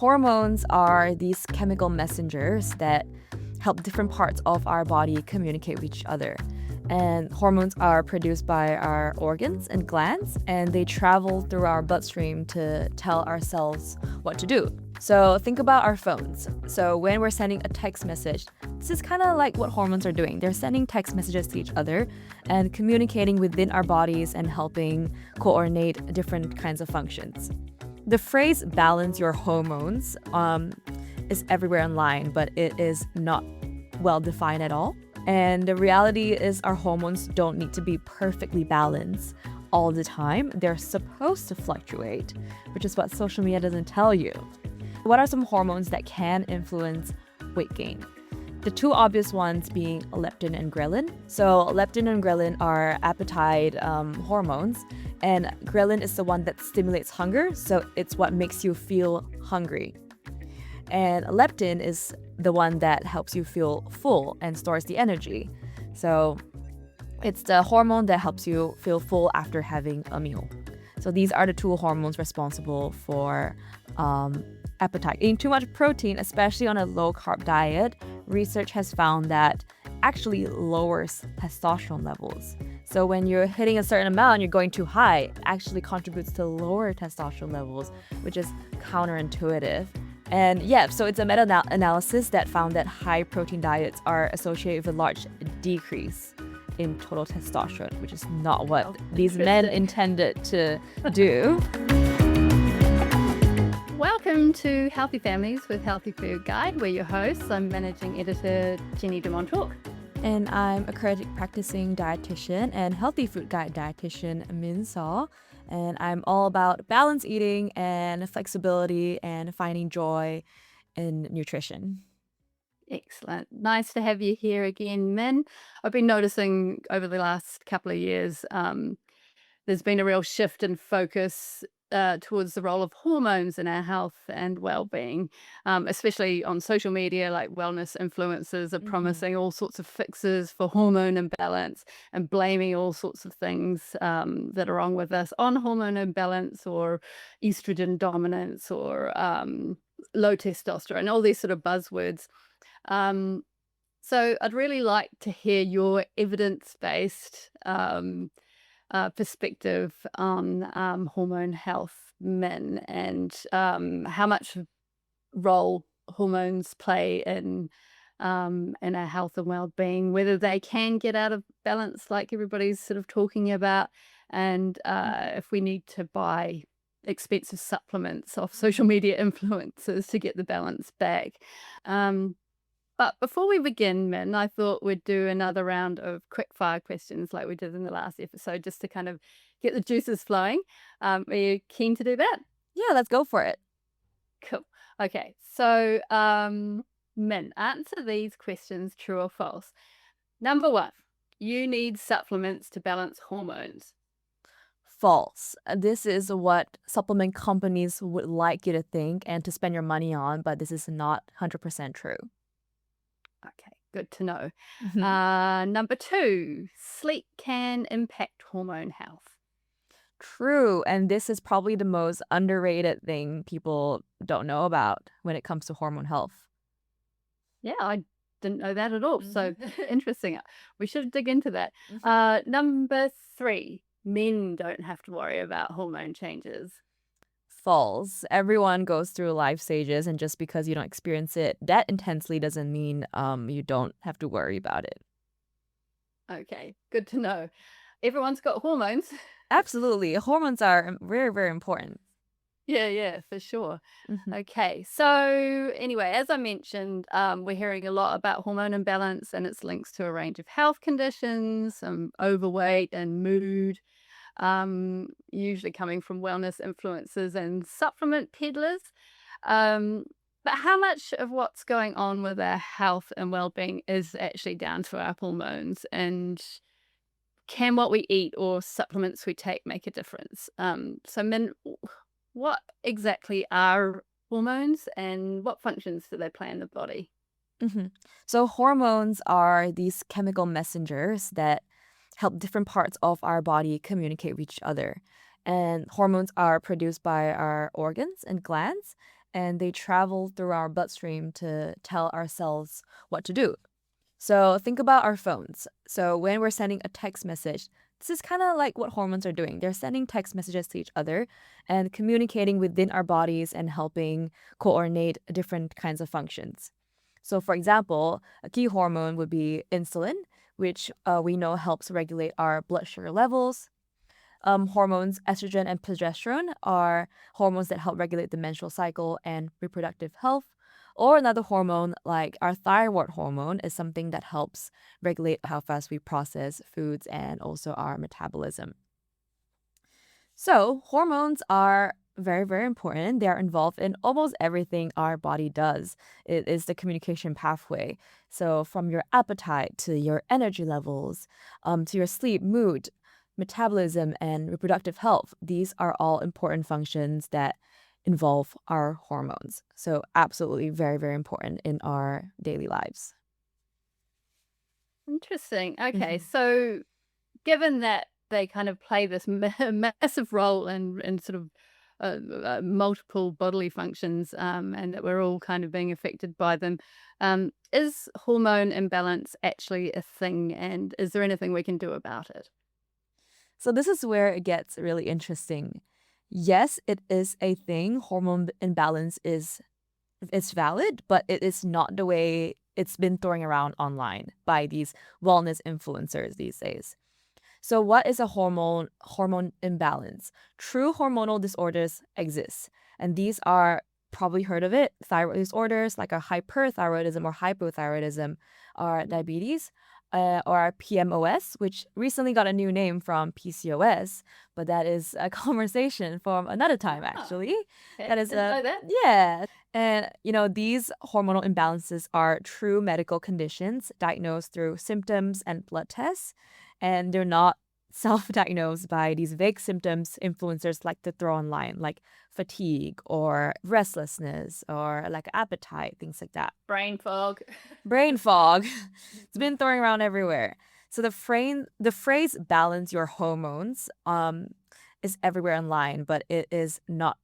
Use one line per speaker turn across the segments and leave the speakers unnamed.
hormones are these chemical messengers that help different parts of our body communicate with each other. And hormones are produced by our organs and glands, and they travel through our bloodstream to tell our cells what to do. So think about our phones. So when we're sending a text message, this is kind of like what hormones are doing. They're sending text messages to each other and communicating within our bodies and helping coordinate different kinds of functions. The phrase balance your hormones is everywhere online, but it is not well defined at all. And the reality is our hormones don't need to be perfectly balanced all the time. They're supposed to fluctuate, which is what social media doesn't tell you. What are some hormones that can influence weight gain? The two obvious ones being leptin and ghrelin. So leptin and ghrelin are appetite hormones, and ghrelin is the one that stimulates hunger, so it's what makes you feel hungry. And leptin is the one that helps you feel full and stores the energy. So it's the hormone that helps you feel full after having a meal. So these are the two hormones responsible for appetite. Eating too much protein, especially on a low-carb diet, research has found that actually lowers testosterone levels. So when you're hitting a certain amount and you're going too high, it actually contributes to lower testosterone levels, which is counterintuitive. And yeah, so it's a meta-analysis that found that high-protein diets are associated with a large decrease in total testosterone, which is not what these men intended to do.
Welcome to Healthy Families with Healthy Food Guide. We're your hosts. I'm Managing Editor Jenny de Montauk.
And I'm accredited practicing dietitian and healthy food guide dietitian Min Saw. And I'm all about balanced eating and flexibility and finding joy in nutrition.
Excellent. Nice to have you here again, Min. I've been noticing over the last couple of years there's been a real shift in focus towards the role of hormones in our health and well-being, especially on social media. Like wellness influencers are promising all sorts of fixes for hormone imbalance and blaming all sorts of things that are wrong with us on hormone imbalance or estrogen dominance or low testosterone, all these sort of buzzwords. So I'd really like to hear your evidence-based perspective on hormone health, Min, and how much role hormones play in our health and well-being, whether they can get out of balance like everybody's sort of talking about, and if we need to buy expensive supplements off social media influencers to get the balance back. But before we begin, Min, I thought we'd do another round of quick fire questions like we did in the last episode, just to kind of get the juices flowing. Are you keen to do that?
Yeah, let's go for it.
Cool. Okay, so Min, answer these questions true or false. Number one, you need supplements to balance hormones.
False. This is what supplement companies would like you to think and to spend your money on, but this is not 100% true.
Okay, good to know. Number two, sleep can impact hormone health.
True, and this is probably the most underrated thing people don't know about when it comes to hormone health.
Yeah, I didn't know that at all. So interesting. We should dig into that. Number three, men don't have to worry about hormone changes.
False. Everyone goes through life stages, and just because you don't experience it that intensely doesn't mean you don't have to worry about it.
Okay, good to know. Everyone's got hormones.
Absolutely. Hormones are very, very important.
Yeah, for sure. Okay, so anyway, as I mentioned, we're hearing a lot about hormone imbalance and its links to a range of health conditions, overweight and mood. Usually coming from wellness influencers and supplement peddlers. But how much of what's going on with our health and well-being is actually down to our hormones? And can what we eat or supplements we take make a difference? So, Min, what exactly are hormones and what functions do they play in the body?
So hormones are these chemical messengers that help different parts of our body communicate with each other. And hormones are produced by our organs and glands, and they travel through our bloodstream to tell our cells what to do. So think about our phones. So when we're sending a text message, this is kind of like what hormones are doing. They're sending text messages to each other and communicating within our bodies and helping coordinate different kinds of functions. So, for example, a key hormone would be insulin, which we know helps regulate our blood sugar levels. Hormones, estrogen and progesterone, are hormones that help regulate the menstrual cycle and reproductive health. Or another hormone, like our thyroid hormone, is something that helps regulate how fast we process foods and also our metabolism. So, hormones are very, very important. They are involved in almost everything our body does. It is the communication pathway. So, from your appetite to your energy levels, to your sleep, mood, metabolism, and reproductive health, these are all important functions that involve our hormones. So, absolutely very, very important in our daily lives.
Interesting. Okay,
Mhm.
so given that they kind of play this massive role in sort of multiple bodily functions, and that we're all kind of being affected by them, is hormone imbalance actually a thing? And is there anything we can do about it?
So this is where it gets really interesting. Yes, it is a thing. Hormone imbalance is it's valid, but it is not the way it's been throwing around online by these wellness influencers these days. So what is a hormone imbalance? True hormonal disorders exist, and these are probably heard of it. Thyroid disorders like a hyperthyroidism or hypothyroidism, or diabetes, or PMOS, which recently got a new name from PCOS, but that is a conversation from another time
Ah,
actually.
okay,
That is
didn't
a
know that.
yeah. And these hormonal imbalances are true medical conditions diagnosed through symptoms and blood tests, and they're not self-diagnosed by these vague symptoms influencers like to throw online, like fatigue or restlessness or like appetite, things like that.
Brain fog.
Brain fog. It's been throwing around everywhere. So the phrase balance your hormones is everywhere online, but it is not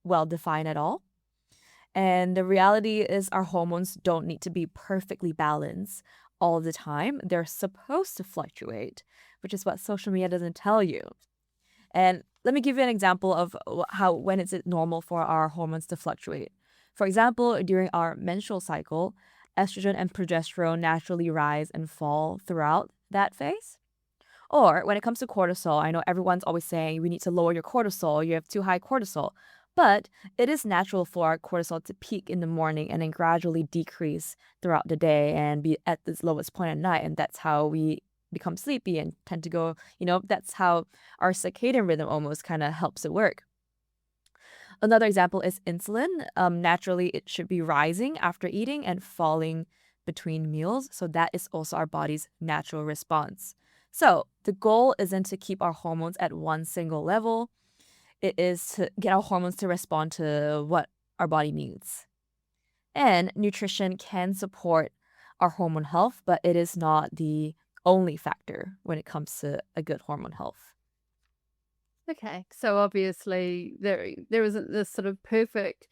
well defined at all. And the reality is our hormones don't need to be perfectly balanced all the time. They're supposed to fluctuate, which is what social media doesn't tell you. And let me give you an example of how when is it normal for our hormones to fluctuate. For example, during our menstrual cycle, estrogen and progesterone naturally rise and fall throughout that phase. Or when it comes to cortisol, I know everyone's always saying we need to lower your cortisol, you have too high cortisol. But it is natural for our cortisol to peak in the morning and then gradually decrease throughout the day and be at its lowest point at night. And that's how we become sleepy and tend to go, that's how our circadian rhythm almost kind of helps it work. Another example is insulin. Naturally, it should be rising after eating and falling between meals. So that is also our body's natural response. So the goal isn't to keep our hormones at one single level. It is to get our hormones to respond to what our body needs. And nutrition can support our hormone health, but it is not the only factor when it comes to a good hormone health.
Okay, so obviously there isn't this sort of perfect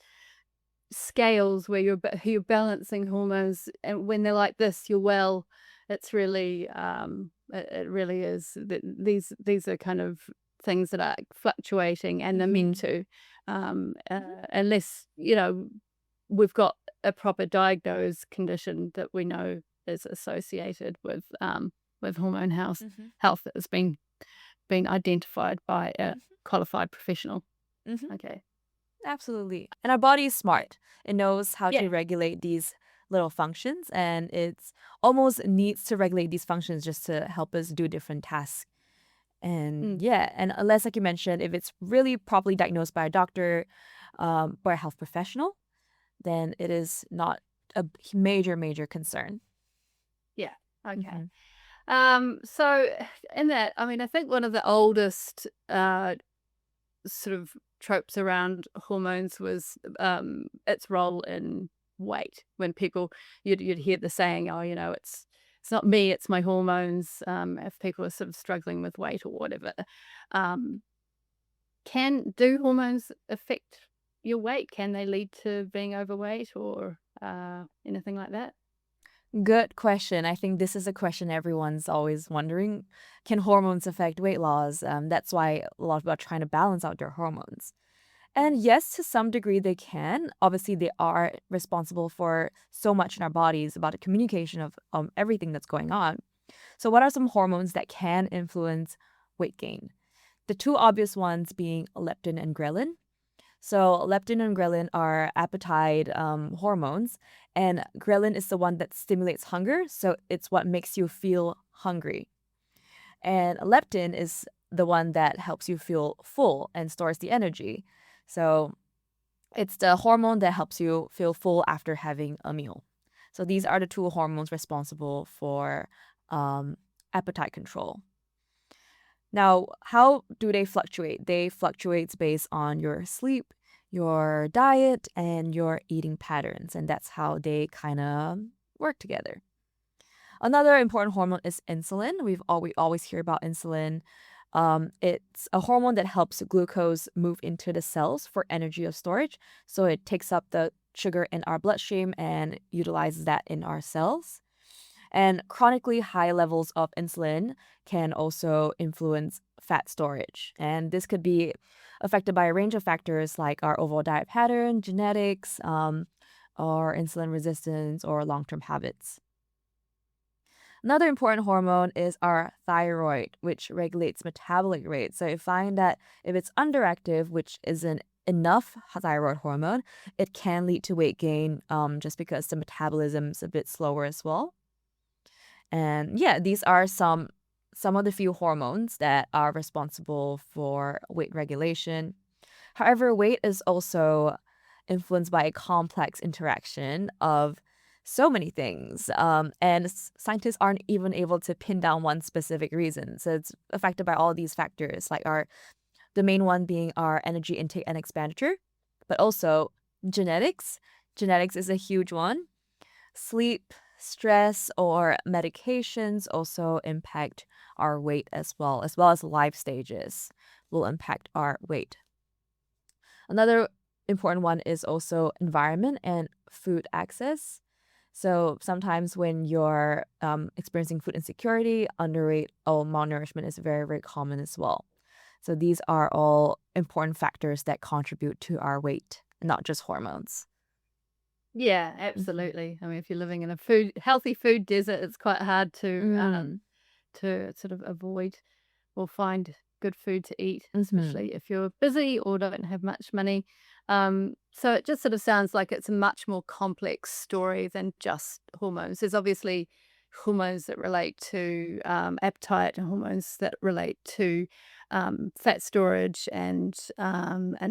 scales where you're balancing hormones, and when they're like this, you're well. It's really it really is. These are kind of things that are fluctuating, and they're meant
Mhm.
to, unless we've got a proper diagnosed condition that we know is associated with hormone
Mhm.
health that has been identified by a
Mhm.
qualified professional.
Mhm.
Okay.
Absolutely. And our body is smart. It knows how
Yeah.
to regulate these little functions, and it's almost needs to regulate these functions just to help us do different tasks. And
Mm.
yeah, and unless, like you mentioned, if it's really properly diagnosed by a doctor, or a health professional, then it is not a major, major concern.
Yeah. Okay.
Hmm.
So in that, I mean, I think one of the oldest sort of tropes around hormones was its role in weight. When people you'd hear the saying, "Oh, it's not me, it's my hormones." If people are sort of struggling with weight or whatever, um, can do hormones affect? your weight? Can they lead to being overweight or anything like that?
Good question. I think this is a question everyone's always wondering. Can hormones affect weight loss? That's why a lot of people are trying to balance out their hormones. And yes, to some degree they can. Obviously, they are responsible for so much in our bodies about the communication of everything that's going on. So, what are some hormones that can influence weight gain? The two obvious ones being leptin and ghrelin. So, leptin and ghrelin are appetite hormones, and ghrelin is the one that stimulates hunger. So, it's what makes you feel hungry. And leptin is the one that helps you feel full and stores the energy. So, it's the hormone that helps you feel full after having a meal. So, these are the two hormones responsible for um, appetite control. Now, how do they fluctuate? They fluctuate based on your sleep, your diet, and your eating patterns, and that's how they kind of work together. Another important hormone is insulin. We always hear about insulin. It's a hormone that helps glucose move into the cells for energy of storage. So it takes up the sugar in our bloodstream and utilizes that in our cells. And chronically high levels of insulin can also influence fat storage. And this could be affected by a range of factors like our overall diet pattern, genetics, or insulin resistance, or long term habits. Another important hormone is our thyroid, which regulates metabolic rate. So you find that if it's underactive, which isn't enough thyroid hormone, it can lead to weight gain just because the metabolism is a bit slower as well. And yeah, these are some of the few hormones that are responsible for weight regulation. However, weight is also influenced by a complex interaction of so many things. And scientists aren't even able to pin down one specific reason. So it's affected by all these factors, like the main one being our energy intake and expenditure, but also genetics. Genetics is a huge one. Sleep, stress, or medications also impact our weight as well as life stages will impact our weight. Another important one is also environment and food access. So sometimes when you're experiencing food insecurity, underweight or malnourishment is very, very common as well. So these are all important factors that contribute to our weight, not just hormones.
Yeah,
Mhm.
absolutely. I mean, if you're living in a healthy food desert, it's quite hard
Mm.
to sort of avoid or find good food to eat,
Mhm.
especially if you're busy or don't have much money. So it just sort of sounds like it's a much more complex story than just hormones. There's obviously hormones that relate to appetite and hormones that relate to fat storage and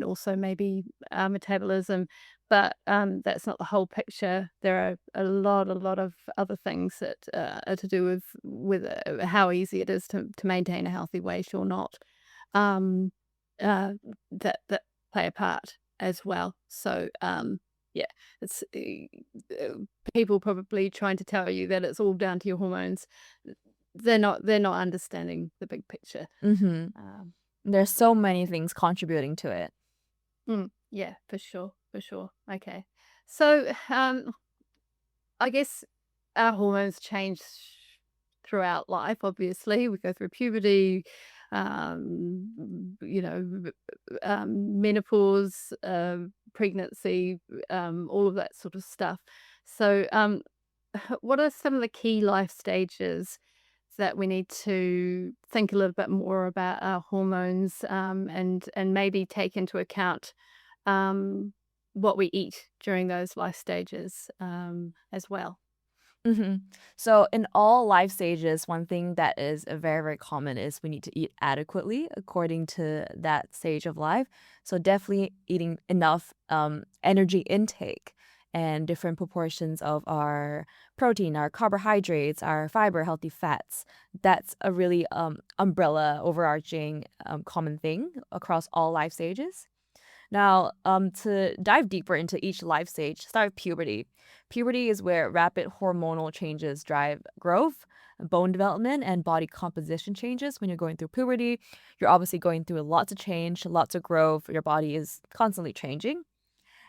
also maybe metabolism. But that's not the whole picture. There are a lot of other things that are to do with how easy it is to maintain a healthy weight or not, um, that play a part as well. So yeah, it's people probably trying to tell you that it's all down to your hormones. They're not understanding the big picture.
Mhm.
Um,
There's so many things contributing to it.
yeah, for sure. Okay, so I guess our hormones change throughout life, obviously. We go through puberty, menopause, pregnancy, all of that sort of stuff. So, what are some of the key life stages that we need to think a little bit more about our hormones and maybe take into account um, what we eat during those life stages as well?
Mhm. So in all life stages, one thing that is very, very common is we need to eat adequately according to that stage of life. So definitely eating enough energy intake and different proportions of our protein, our carbohydrates, our fiber, healthy fats. That's a really umbrella, overarching common thing across all life stages. Now, to dive deeper into each life stage, start with puberty. Puberty is where rapid hormonal changes drive growth, bone development, and body composition changes. When you're going through puberty, you're obviously going through lots of change, lots of growth. Your body is constantly changing.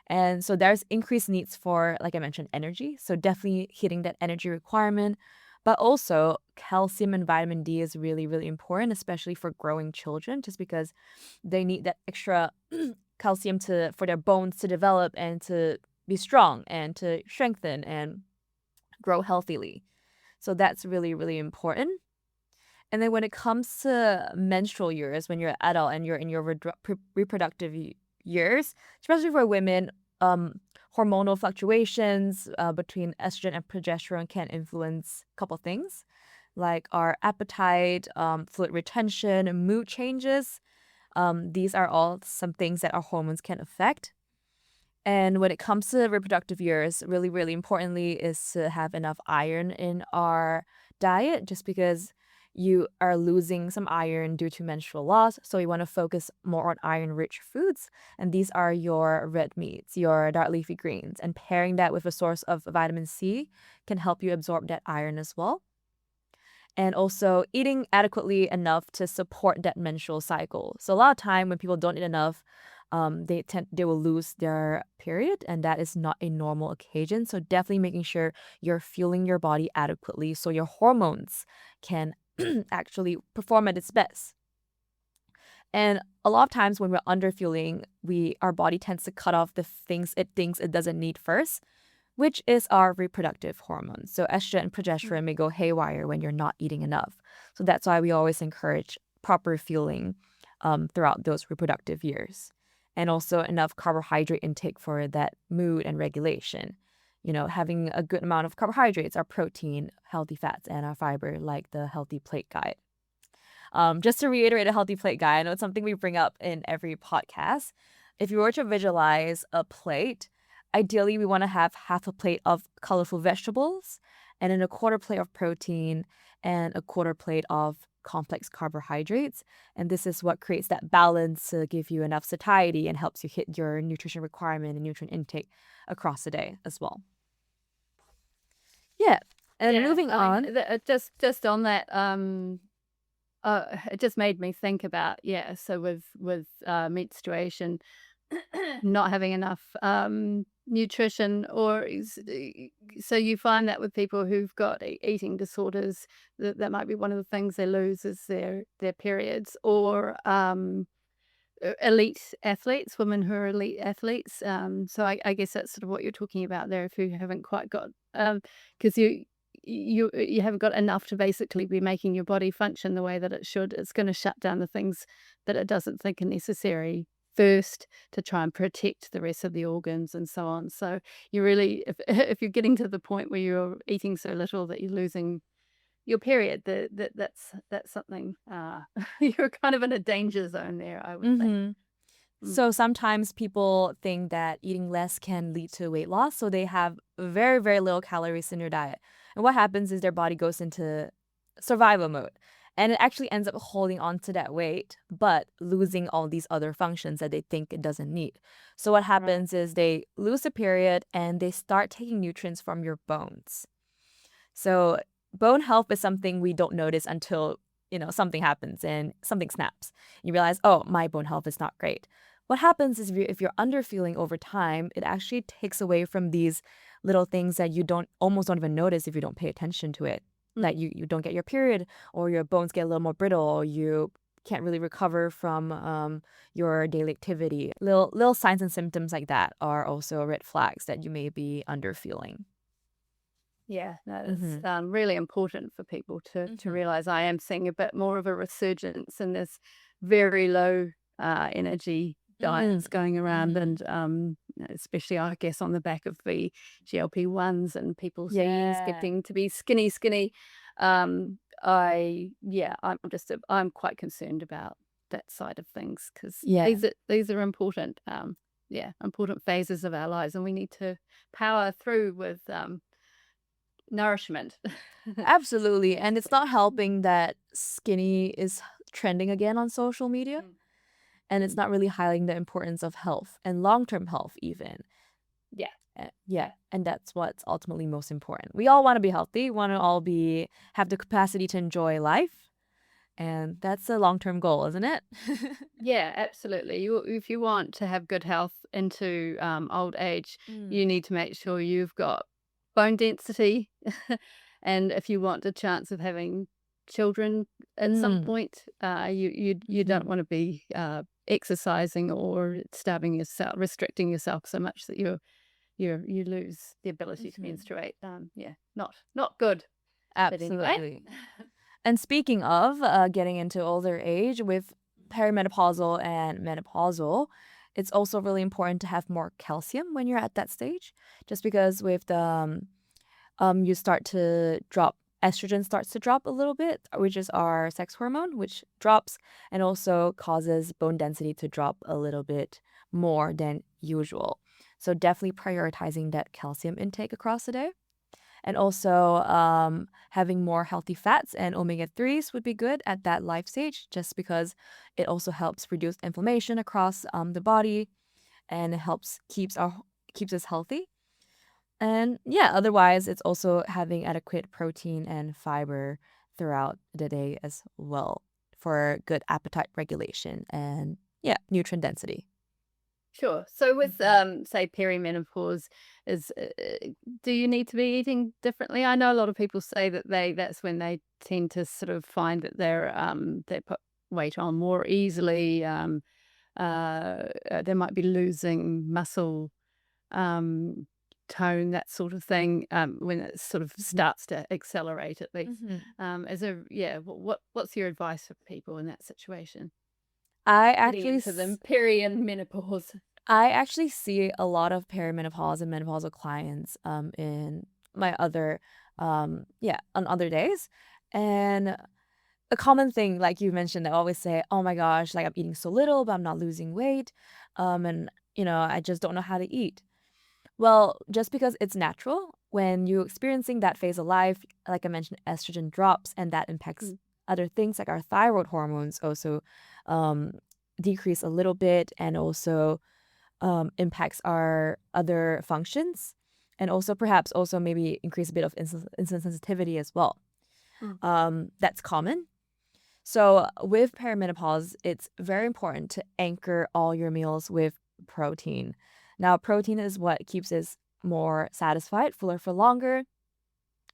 And so there's increased needs for, like I mentioned, energy. So definitely hitting that energy requirement. But also calcium and vitamin D is really, really important, especially for growing children, just because they need that extra calcium to for their bones to develop and to be strong and to strengthen and grow healthily. So that's really, really important. And then when it comes to menstrual years, when you're an adult and you're in your reproductive years, especially for women, um, hormonal fluctuations between estrogen and progesterone can influence a couple things, like our appetite, fluid retention, mood changes. These are all some things that our hormones can affect. And when it comes to reproductive years, really, really importantly is to have enough iron in our diet, just because you are losing some iron due to menstrual loss. So you want to focus more on iron-rich foods. And these are your red meats, your dark leafy greens. And pairing that with a source of vitamin C can help you absorb that iron as well. And also eating adequately enough to support that menstrual cycle. So a lot of time when people don't eat enough, they will lose their period, and that is not a normal occasion. So definitely making sure you're fueling your body adequately so your hormones can actually perform at its best. And a lot of times when we're underfueling, our body tends to cut off the things it thinks it doesn't need first, which is our reproductive hormones. So estrogen and progesterone may go haywire when you're not eating enough. So that's why we always encourage proper fueling throughout those reproductive years. And also enough carbohydrate intake for that mood and regulation. You know, having a good amount of carbohydrates, our protein, healthy fats, and our fiber, like the Healthy Plate Guide. Just to reiterate a healthy plate guide, I know it's something we bring up in every podcast. If you were to visualize a plate, ideally we want to have half a plate of colorful vegetables and then a quarter plate of protein and a quarter plate of complex carbohydrates. And this is what creates that balance to give you enough satiety and helps you hit your nutrition requirement and nutrient intake across the day as well. Yeah. And
Yeah,
moving
I
on.
mean, just on that, it just made me think about, so with menstruation, not having enough nutrition, so you find that with people who've got eating disorders, that might be one of the things they lose is their periods, or elite athletes, women who are elite athletes. So I guess that's sort of what you're talking about there. If you haven't quite got, because you haven't got enough to basically be making your body function the way that it should, it's going to shut down the things that it doesn't think are necessary first to try and protect the rest of the organs and so on. So you really, if if you're getting to the point where you're eating so little that you're losing your period, that's something, you're kind of in a danger zone there, I would think.
Mm-hmm.
Mm.
So sometimes people think that eating less can lead to weight loss, so they have very, very little calories in their diet. And what happens is their body goes into survival mode. And it actually ends up holding on to that weight, but losing all these other functions that they think it doesn't need. So what
Right.
happens is they lose the period and they start taking nutrients from your bones. So bone health is something we don't notice until, something happens and something snaps. You realize, oh, my bone health is not great. What happens is if you're underfueling over time, it actually takes away from these little things that you almost don't even notice if you don't pay attention to it. That you don't get your period, or your bones get a little more brittle, or you can't really recover from your daily activity. Little signs and symptoms like that are also red flags that you may be underfueling.
Yeah, no,
Mm-hmm.
it's really important for people to
Mm-hmm.
realize I am seeing a bit more of a resurgence in this very low energy diets going around,
Mm-hmm.
and especially I guess on the back of the GLP-1s and people's knees
Yeah.
getting to be skinny, skinny. I'm quite concerned about that side of things, because
Yeah.
these are important, important phases of our lives, and we need to power through with nourishment.
Absolutely. And it's
Basically.
not helping that skinny is trending again on social media.
Mm.
And it's not really highlighting the importance of health and long-term health even.
Yeah.
Yeah. And that's what's ultimately most important. We all want to be healthy. We want to all have the capacity to enjoy life. And that's a long-term goal, isn't it?
Yeah, absolutely. If you want to have good health into old age,
Mm.
you need to make sure you've got bone density. And if you want a chance of having children at some
Mm.
point, you don't
Mhm.
want to be exercising or starving yourself, restricting yourself so much that you lose the ability to
Mhm.
menstruate. Yeah, not good. But anyway.
Absolutely. And speaking of getting into older age, with perimenopausal and menopausal, it's also really important to have more calcium when you're at that stage, just because with the you start to drop estrogen starts to drop a little bit, which is our sex hormone, which drops and also causes bone density to drop a little bit more than usual. So definitely prioritizing that calcium intake across the day. And also, having more healthy fats and omega 3s would be good at that life stage, just because it also helps reduce inflammation across the body, and it helps keeps us healthy. And yeah, otherwise, it's also having adequate protein and fiber throughout the day as well for good appetite regulation and yeah, nutrient density.
Sure. So with,
Mhm.
say, perimenopause, is do you need to be eating differently? I know a lot of people say that that's when they tend to sort of find that they put weight on more easily. They might be losing muscle um, tone, that sort of thing, when it sort of starts to accelerate at least.
Mhm.
Yeah, what's your advice for people in that situation?
I
Heading
actually
into the peri and menopause.
I actually see a lot of perimenopause and menopausal clients in my other on other days. And a common thing, like you mentioned, they always say, "Oh my gosh, like I'm eating so little, but I'm not losing weight." And I just don't know how to eat. Well, just because it's natural, when you're experiencing that phase of life, like I mentioned, estrogen drops and that impacts
Mm,
other things like our thyroid hormones also um decrease a little bit, and also impacts our other functions, and also perhaps also maybe increase a bit of insulin sensitivity as well.
mm.
That's common. So with perimenopause, it's very important to anchor all your meals with protein. Now, protein is what keeps us more satisfied, fuller for longer,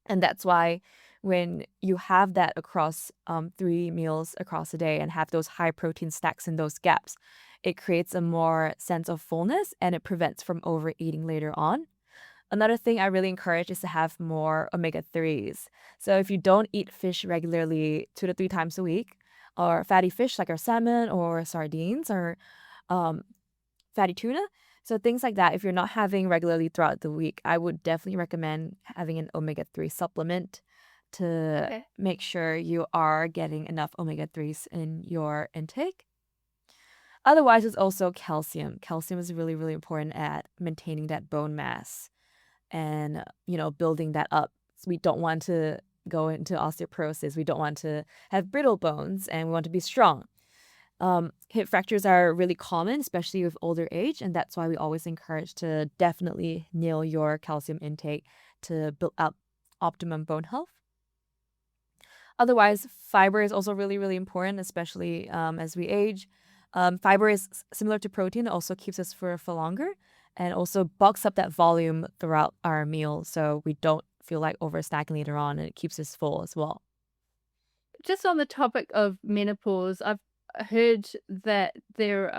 and that's why when you have that across 3 meals across a day and have those high protein stacks in those gaps, it creates a more sense of fullness and it prevents from overeating later on. Another thing I really encourage is to have more omega 3s. So if you don't eat fish regularly 2 to 3 times a week, or fatty fish like our salmon or sardines or um, fatty tuna. So things like that, if you're not having regularly throughout the week, I would definitely recommend having an omega-3 supplement to
Okay.
make sure you are getting enough omega-3s in your intake. Otherwise, it's also calcium. Calcium is really, really important at maintaining that bone mass and, building that up. So we don't want to go into osteoporosis. We don't want to have brittle bones, and we want to be strong. Hip fractures are really common, especially with older age, and that's why we always encourage to definitely nail your calcium intake to build up optimum bone health. Otherwise, fiber is also really, really important, especially as we age. Fiber is similar to protein; it also keeps us for longer, and also bulks up that volume throughout our meal, so we don't feel like overstacking later on, and it keeps us full as well.
Just on the topic of menopause, I've heard that there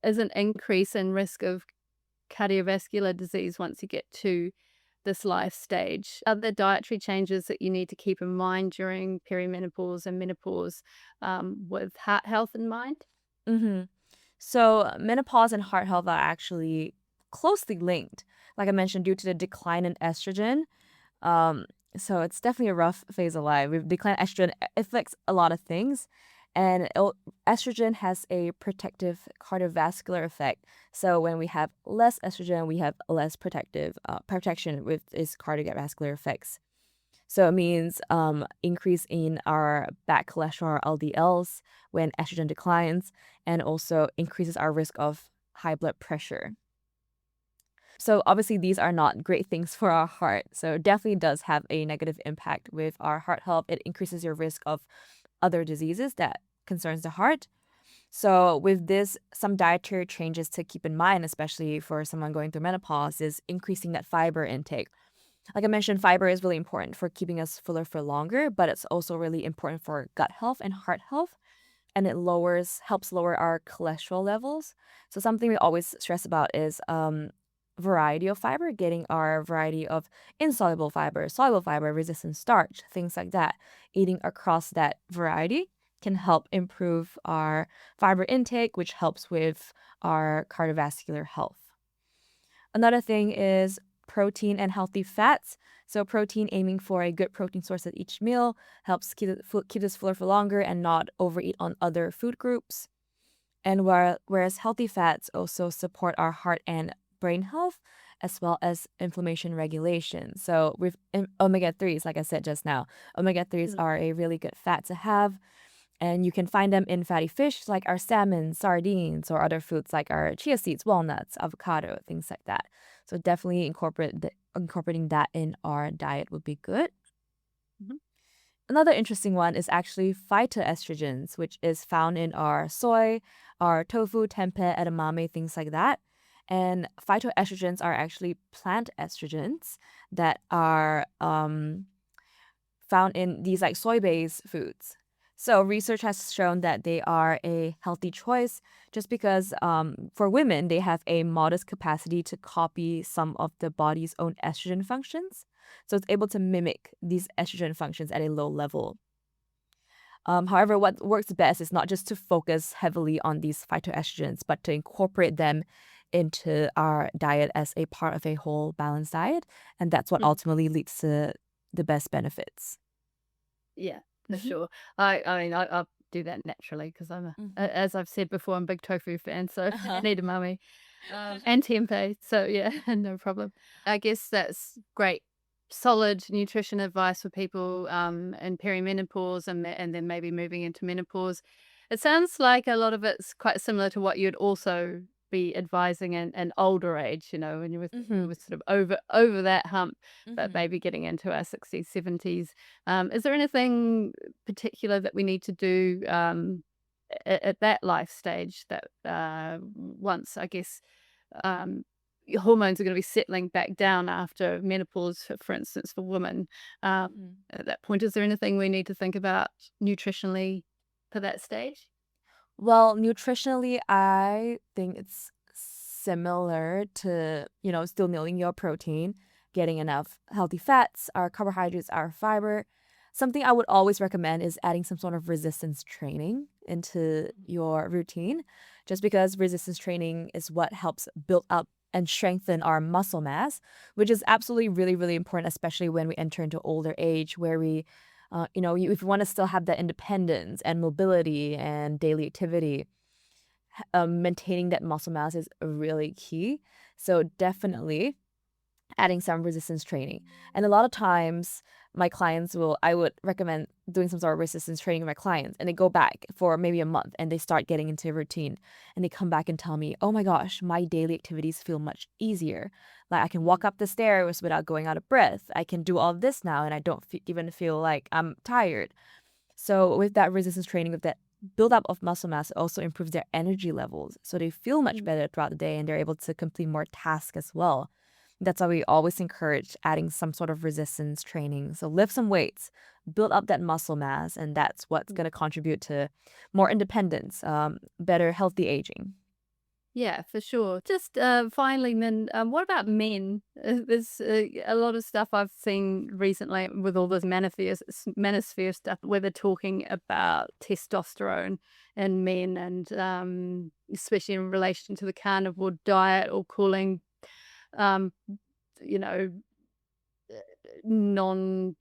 is an increase in risk of cardiovascular disease once you get to this life stage. Are there dietary changes that you need to keep in mind during perimenopause and menopause with heart health in mind?
hmm So, menopause and heart health are actually closely linked. Like I mentioned, due to the decline in estrogen. Um, so it's definitely a rough phase of life. With declined estrogen, it affects a lot of things, and estrogen has a protective cardiovascular effect. So when we have less estrogen, we have less protective protection with its cardiovascular effects. So it means increase in our bad cholesterol LDLs when estrogen declines, and also increases our risk of high blood pressure. So obviously these are not great things for our heart. So it definitely does have a negative impact with our heart health. It increases your risk of other diseases that concerns the heart. So with this, some dietary changes to keep in mind, especially for someone going through menopause, is increasing that fiber intake. Like I mentioned, fiber is really important for keeping us fuller for longer, but it's also really important for gut health and heart health, and it helps lower our cholesterol levels. So something we always stress about is variety of fiber, getting our variety of insoluble fiber, soluble fiber, resistant starch, things like that. Eating across that variety can help improve our fiber intake, which helps with our cardiovascular health. Another thing is protein and healthy fats. So protein, aiming for a good protein source at each meal, helps keep us fuller for longer and not overeat on other food groups. And whereas healthy fats also support our heart and brain health, as well as inflammation regulation. So with omega-3s, like I said just now, omega-3s
Mm.
are a really good fat to have. And you can find them in fatty fish like our salmon, sardines, or other foods like our chia seeds, walnuts, avocado, things like that. So definitely incorporating that in our diet would be good.
Mhm.
Another interesting one is actually phytoestrogens, which is found in our soy, our tofu, tempeh, edamame, things like that. And phytoestrogens are actually plant estrogens that are found in these like soy-based foods. So research has shown that they are a healthy choice just because for women, they have a modest capacity to copy some of the body's own estrogen functions. So it's able to mimic these estrogen functions at a low level. However, what works best is not just to focus heavily on these phytoestrogens, but to incorporate them into our diet as a part of a whole balanced diet. And that's what
Mm.
ultimately leads to the best benefits.
Yeah, for
Mhm.
sure. I mean, I'll do that naturally because
Mhm.
as I've said before, I'm a big tofu fan, so I
Uh-huh.
need umami, and tempeh. So yeah, no problem. I guess that's great, solid nutrition advice for people in perimenopause and then maybe moving into menopause. It sounds like a lot of it's quite similar to what you'd also be advising in an older age, when you
Mhm.
were sort of over that hump, but
Mhm.
maybe getting into our 60s, 70s. Is there anything particular that we need to do at that life stage that once, I guess, um, your hormones are going to be settling back down after menopause, for instance, for women?
Mhm.
At that point, is there anything we need to think about nutritionally for that stage?
Well, nutritionally, I think it's similar to, still nailing your protein, getting enough healthy fats, our carbohydrates, our fiber. Something I would always recommend is adding some sort of resistance training into your routine, just because resistance training is what helps build up and strengthen our muscle mass, which is absolutely really, really important, especially when we enter into older age where if you want to still have that independence and mobility and daily activity, maintaining that muscle mass is really key. So definitely adding some resistance training. And a lot of times I would recommend doing some sort of resistance training with my clients, and they go back for maybe a month and they start getting into a routine, and they come back and tell me, oh my gosh, my daily activities feel much easier. Like I can walk up the stairs without going out of breath. I can do all of this now and I don't even feel like I'm tired. So with that resistance training, with that buildup of muscle mass, it also improves their energy levels. So they feel much
Mm.
better throughout the day and they're able to complete more tasks as well. That's why we always encourage adding some sort of resistance training. So lift some weights, build up that muscle mass, and that's what's going to contribute to more independence, better healthy aging.
Yeah, for sure. Just finally, Min, what about men? There's a lot of stuff I've seen recently with all this manosphere stuff where they're talking about testosterone in men and especially in relation to the carnivore diet or calling, um, you know, non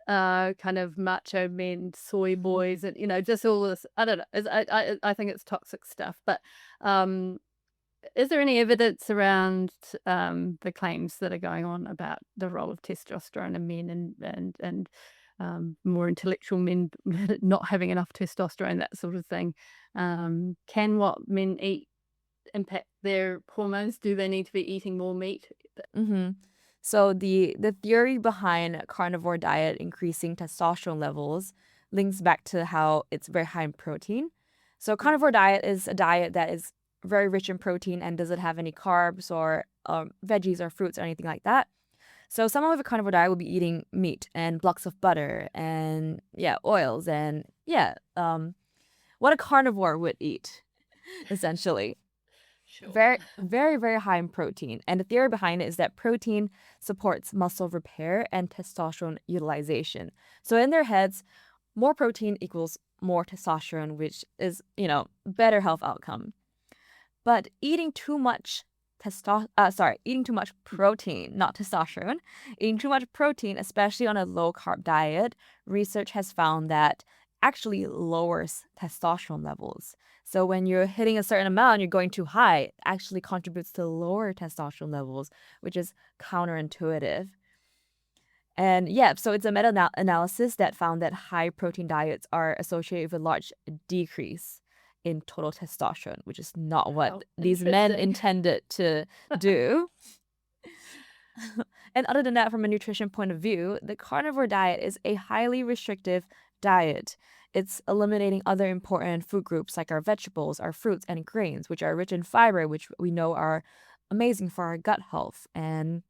kind of macho men, soy boys, and just all this. I don't know. I think it's toxic stuff. But um, is there any evidence around the claims that are going on about the role of testosterone in men and more intellectual men not having enough testosterone, that sort of thing? Can what men eat impact their hormones? Do they need to be eating more meat?
hmm So the theory behind carnivore diet increasing testosterone levels links back to how it's very high in protein. So carnivore diet is a diet that is very rich in protein and doesn't have any carbs or veggies or fruits or anything like that. So someone with a carnivore diet will be eating meat and blocks of butter and oils and what a carnivore would eat, essentially.
Sure.
Very, very, very high in protein. And the theory behind it is that protein supports muscle repair and testosterone utilization. So in their heads, more protein equals more testosterone, which is, better health outcome. But eating too much eating too much protein, not testosterone, eating too much protein, especially on a low carb diet, research has found that actually lowers testosterone levels. So when you're hitting a certain amount, you're going too high, it actually contributes to lower testosterone levels, which is counterintuitive. And so it's a meta-analysis that found that high protein diets are associated with a large decrease in total testosterone, which is not what
Wow,
these men
interesting.
intended to do. And other than that, from a nutrition point of view, the carnivore diet is a highly restrictive diet. It's eliminating other important food groups like our vegetables, our fruits, and grains, which are rich in fiber, which we know are amazing for our gut health, and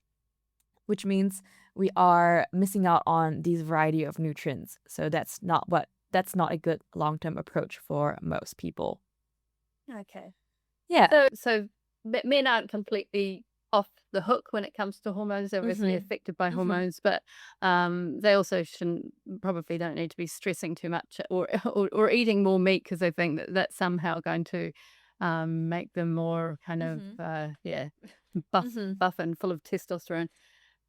which means we are missing out on these variety of nutrients. So that's not a good long-term approach for most people.
Okay.
Yeah.
So men aren't completely off the hook when it comes to hormones. They're obviously
Mhm.
affected by
Mhm.
hormones, but they also probably don't need to be stressing too much or eating more meat because they think that that's somehow going to make them more kind of
Mhm.
buff
Mhm.
buff and full of testosterone.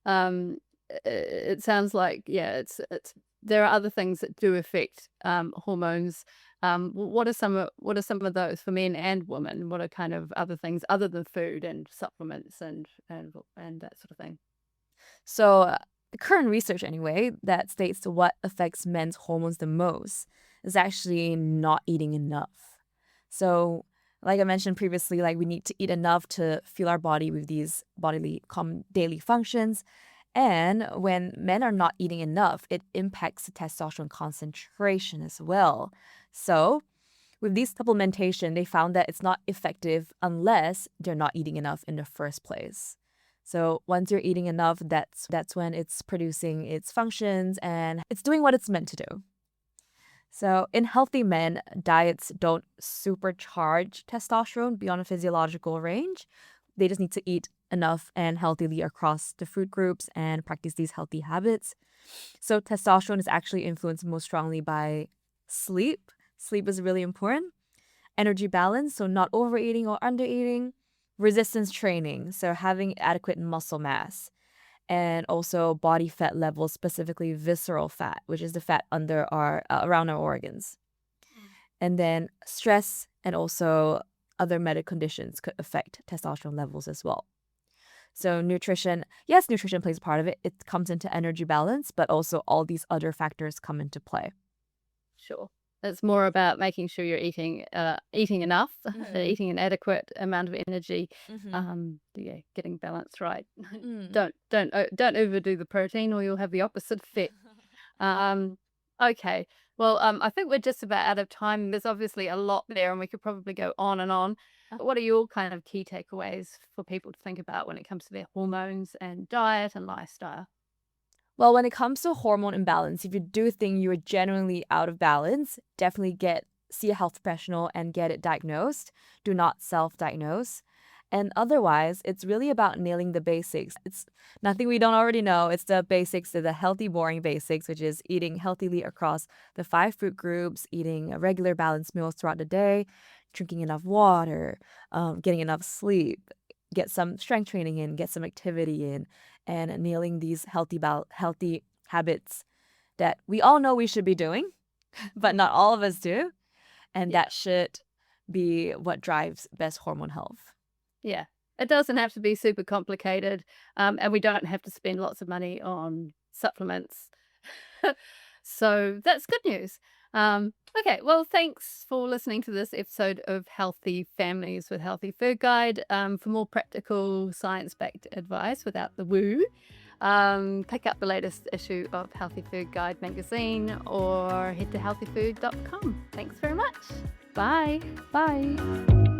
Um, it sounds like it's there are other things that do affect hormones. What are some of those for men and women? What are kind of other things other than food and supplements and that sort of thing?
So, the current research, anyway, that states what affects men's hormones the most is actually not eating enough. So, like I mentioned previously, like we need to eat enough to fuel our body with these bodily daily functions. And when men are not eating enough, it impacts the testosterone concentration as well. So, with these supplementation, they found that it's not effective unless they're not eating enough in the first place. So once you're eating enough, that's when it's producing its functions and it's doing what it's meant to do. So in healthy men, diets don't supercharge testosterone beyond a physiological range. They just need to eat enough and healthily across the food groups and practice these healthy habits. So testosterone is actually influenced most strongly by sleep. Sleep is really important. Energy balance, so not overeating or undereating. Resistance training, so having adequate muscle mass. And also body fat levels, specifically visceral fat, which is the fat under our around our organs. And then stress and also other medical conditions could affect testosterone levels as well. So nutrition, yes, nutrition plays a part of it. It comes into energy balance, but also all these other factors come into play.
Sure. It's more about making sure you're eating enough,
Mhm.
eating an adequate amount of energy,
Mhm.
getting balance right.
Mm.
Don't overdo the protein, or you'll have the opposite effect. Um, okay. Well, I think we're just about out of time. There's obviously a lot there, and we could probably go on and on. What are your kind of key takeaways for people to think about when it comes to their hormones and diet and lifestyle?
Well, when it comes to hormone imbalance, if you do think you're genuinely out of balance, definitely see a health professional and get it diagnosed. Do not self-diagnose. And otherwise, it's really about nailing the basics. It's nothing we don't already know. It's the basics, the healthy, boring basics, which is eating healthily across the 5 food groups, eating a regular balanced meals throughout the day, drinking enough water, getting enough sleep, get some strength training in, get some activity in, and nailing these healthy habits that we all know we should be doing, but not all of us do, and
Yeah.
that should be what drives best hormone health.
Yeah. It doesn't have to be super complicated, and we don't have to spend lots of money on supplements. So that's good news. Okay, well, thanks for listening to this episode of Healthy Families with Healthy Food Guide. For more practical, science backed advice without the woo, Pick up the latest issue of Healthy Food Guide magazine or head to healthyfood.com. Thanks very much. Bye.
Bye.